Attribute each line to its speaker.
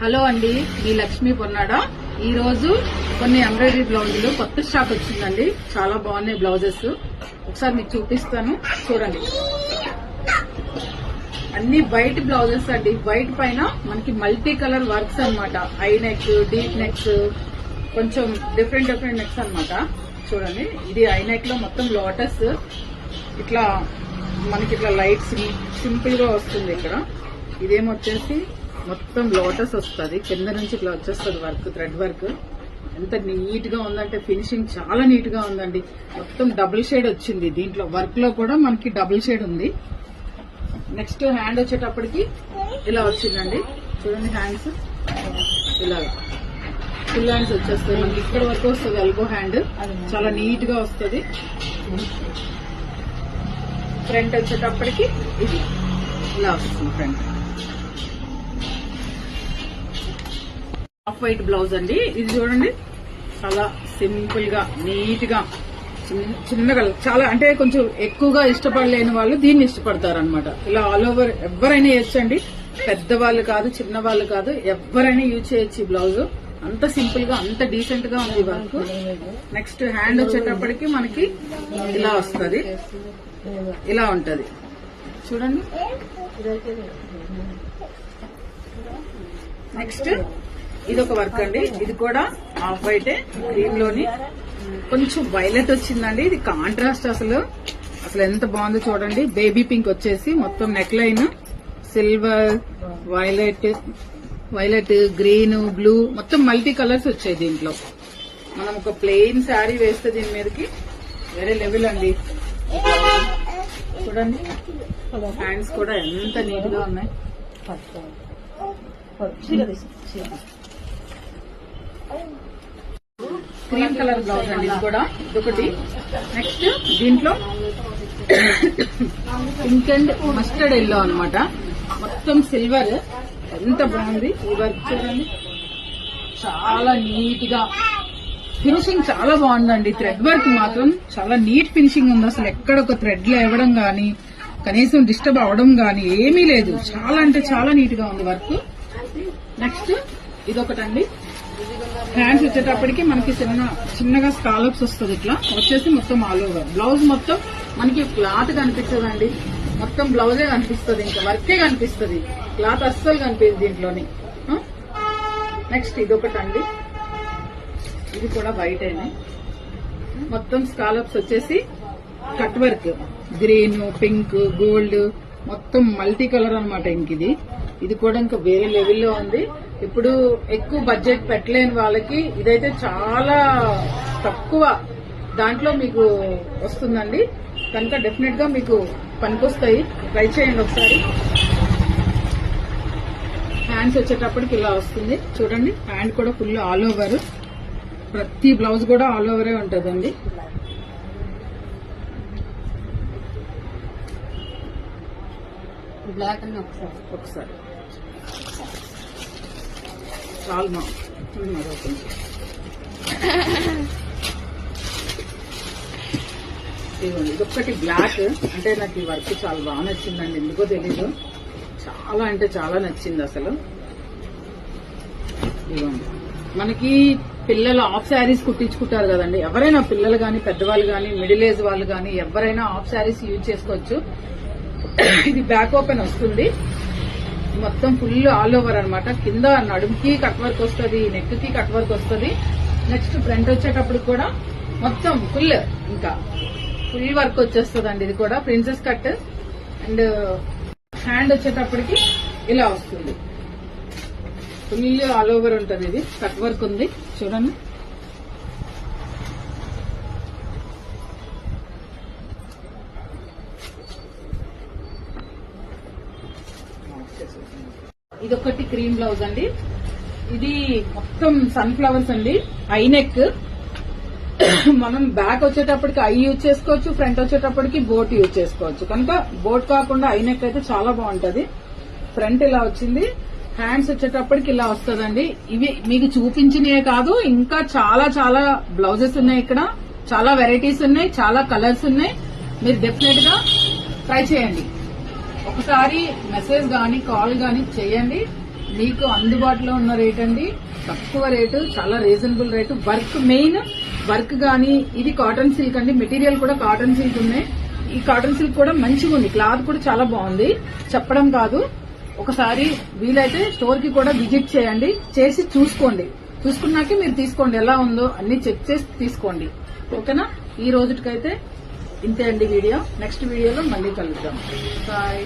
Speaker 1: Hello అండి, మీ లక్ష్మీ పొన్నాడ. ఈ రోజు కొన్ని ఎంబ్రాయిడరీ బ్లౌజులు కొత్త స్టాక్ వచ్చిందండి. చాలా బాగున్నాయి బ్లౌజెస్. ఒకసారి మీకు చూపిస్తాను, చూడండి. అన్ని వైట్ బ్లౌజెస్ అండి. వైట్ పైన మనకి మల్టీ కలర్ వర్క్స్ అన్నమాట. ఐ నెక్, డీప్ నెక్స్, కొంచెం డిఫరెంట్ నెక్స్ అన్నమాట. చూడండి, ఇది ఐ నెక్ లో మొత్తం లోటస్ ఇట్లా మనకి ఇట్లా లైట్ సింపుల్ గా వస్తుంది. ఇక్కడ ఇదేమొచ్చేసి మొత్తం లోటస్ వస్తుంది. కింద నుంచి ఇట్లా వచ్చేస్తుంది వర్క్, థ్రెడ్ వర్క్. ఎంత నీట్ గా ఉందంటే ఫినిషింగ్ చాలా నీట్ గా ఉందండి. మొత్తం డబుల్ షేడ్ వచ్చింది. దీంట్లో వర్క్ లో కూడా మనకి డబుల్ షేడ్ ఉంది. నెక్స్ట్ హ్యాండ్ వచ్చేటప్పటికి ఇలా వచ్చిందండి. చూడండి, హ్యాండ్స్ ఇలాగా ఫుల్ హ్యాండ్స్ వచ్చేస్తాయి మనకి. ఇక్కడ వరకు వస్తుంది ఎల్బో హ్యాండ్, చాలా నీట్ గా వస్తుంది. ఫ్రంట్ వచ్చేటప్పటికి ఇది ఇలా వస్తుంది. ఫ్రంట్ ఆఫ్ వైట్ బ్లౌజ్ అండి. ఇది చూడండి, చాలా సింపుల్ గా నీట్ గా చిన్నగా, చాలా అంటే కొంచెం ఎక్కువగా ఇష్టపడలేని వాళ్ళు దీన్ని ఇష్టపడతారు అనమాట. ఇలా ఆల్ ఓవర్ ఎవరైనా వేయచ్చండి. పెద్దవాళ్ళు కాదు, చిన్న వాళ్ళు కాదు, ఎవరైనా యూజ్ చేయొచ్చు ఈ బ్లౌజ్. అంత సింపుల్ గా, అంత డీసెంట్ గా ఉంది వర్క్. నెక్స్ట్ హ్యాండ్ వచ్చేటప్పటికి మనకి ఇలా వస్తుంది, ఇలా ఉంటది. చూడండి. నెక్స్ట్ ఇదొక వర్క్ అండి. ఇది కూడా ఆఫ్ వైట్ క్రీమ్ లోని కొంచెం వైలెట్ వచ్చిందండి. ఇది కాంట్రాస్ట్. అసలు ఎంత బాగుందో చూడండి. బేబీ పింక్ వచ్చేసి మొత్తం neck line silver, violet, green, blue, మొత్తం మల్టీ కలర్స్ వచ్చాయి దీంట్లో. మనం ఒక ప్లెయిన్ శారీ వేస్తే దీని మీదకి వేరే లెవెల్ అండి. చూడండి, హ్యాండ్స్ కూడా ఎంత నీట్ గా ఉన్నాయి. క్రీమ్ కలర్ బ్లౌజ్ అండి. ఇది కూడా ఇదొకటి. నెక్స్ట్ దీంట్లో పింక్ అండ్ మస్టర్డ్ ఎల్లో అనమాట. మొత్తం సిల్వర్. ఎంత బాగుంది ఈ వర్క్. చూడండి, చాలా నీట్ గా ఫినిషింగ్ చాలా బాగుందండి. థ్రెడ్ వర్క్ మాత్రం చాలా నీట్ ఫినిషింగ్ ఉంది. అసలు ఎక్కడ ఒక థ్రెడ్ లో ఇవ్వడం గానీ, కనీసం డిస్టర్బ్ అవడం గానీ ఏమీ లేదు. చాలా అంటే చాలా నీట్ గా ఉంది వర్క్. నెక్స్ట్ ఇదొకటండి. హ్యాండ్స్ వచ్చేటప్పటికి మనకి చిన్నగా స్కాలప్స్ వస్తుంది. ఇట్లా వచ్చేసి మొత్తం ఆల్ ఓవర్ బ్లౌజ్ మొత్తం మనకి క్లాత్ కనిపించదండి. మొత్తం బ్లౌజే కనిపిస్తుంది, ఇంకా వర్కే కనిపిస్తుంది. క్లాత్ అస్సలు కనిపించదు దీంట్లోని. నెక్స్ట్ ఇదొకటండి. ఇది కూడా వైట్ అయినాయి. మొత్తం స్కాలప్స్ వచ్చేసి cut work, green, pink, gold, మొత్తం మల్టీ కలర్ అనమాట. ఇది కూడా ఇంకా వేరే లెవెల్లో ఉంది. ఇప్పుడు ఎక్కువ బడ్జెట్ పెట్టలేని వాళ్ళకి ఇదైతే చాలా తక్కువ దాంట్లో మీకు వస్తుందండి. కనుక డెఫినెట్ గా మీకు పనికొస్తాయి. ట్రై చేయండి ఒకసారి. హ్యాండ్స్ వచ్చేటప్పటికి ఇలా వస్తుంది. చూడండి, హ్యాండ్ కూడా ఫుల్ ఆల్ ఓవర్. ప్రతి బ్లౌజ్ కూడా ఆల్ ఓవరే ఉంటుందండి.
Speaker 2: బ్లాక్ అని
Speaker 1: ఒకసారి చాలా ఇదొక్కటి బ్లాక్. అంటే నాకు ఈ వర్క్ చాలా బాగా నచ్చిందండి. ఎందుకో తెలీదు, చాలా అంటే చాలా నచ్చింది అసలు. ఇదిగోండి, మనకి పిల్లలు ఆఫ్ శారీస్ కుట్టించుకుంటారు కదండి. ఎవరైనా పిల్లలు గాని, పెద్దవాళ్ళు గాని, మిడిల్ ఏజ్ వాళ్ళు గాని ఎవరైనా ఆఫ్ శారీస్ యూజ్ చేసుకోవచ్చు. ఇది బ్యాక్ ఓపెన్ వస్తుంది. మొత్తం ఫుల్ ఆల్ ఓవర్ అనమాట. కింద నడుముకి కట్ వర్క్ వస్తుంది, నెక్ కి కట్ వర్క్ వస్తుంది. నెక్స్ట్ ఫ్రంట్ వచ్చేటప్పుడు కూడా మొత్తం ఇంకా ఫుల్ వర్క్ వచ్చేస్తుందండి. ఇది కూడా ప్రిన్సెస్ కట్. అండ్ హ్యాండ్ వచ్చేటప్పటికి ఇలా వస్తుంది. ఫుల్ ఆల్ ఓవర్ ఉంటుంది. ఇది కట్ వర్క్ ఉంది. చూడండి, ఇదొకటి క్రీమ్ బ్లౌజ్ అండి. ఇది మొత్తం సన్ ఫ్లవర్స్ అండి. I neck. మనం బ్యాక్ వచ్చేటప్పటికి ఐ యూజ్ చేసుకోవచ్చు, ఫ్రంట్ వచ్చేటప్పటికి బోట్ యూజ్ చేసుకోవచ్చు. కనుక బోట్ కాకుండా ఐ నెక్ అయితే చాలా బాగుంటది. ఫ్రంట్ ఇలా వచ్చింది. హ్యాండ్స్ వచ్చేటప్పటికి ఇలా వస్తుందండి. ఇవి మీకు చూపించినవే కాదు, ఇంకా చాలా బ్లౌజెస్ ఉన్నాయి. ఇక్కడ చాలా వెరైటీస్ ఉన్నాయి, చాలా కలర్స్ ఉన్నాయి. మీరు డెఫినెట్ గా ట్రై చేయండి. ఒకసారి మెసేజ్ గానీ కాల్ గానీ చేయండి. మీకు అందుబాటులో ఉన్న రేట్ అండి. తక్కువ రేటు, చాలా reasonable rate. Work main work గానీ, ఇది కాటన్ సిల్క్ అండి. మెటీరియల్ కూడా కాటన్ సిల్క్ ఉన్నాయి. ఈ కాటన్ సిల్క్ కూడా మంచిగా ఉంది. క్లాత్ కూడా చాలా బాగుంది. చెప్పడం కాదు, ఒకసారి వీలైతే స్టోర్ కి కూడా విజిట్ చేయండి. చేసి చూసుకోండి. చూసుకున్నాకే మీరు తీసుకోండి. ఎలా ఉందో అన్ని చెక్ చేసి తీసుకోండి. ఓకేనా? ఈ రోజుకైతే ఇంతే అండి వీడియో. నెక్స్ట్ వీడియోలో మళ్ళీ కలుద్దాం. బాయ్.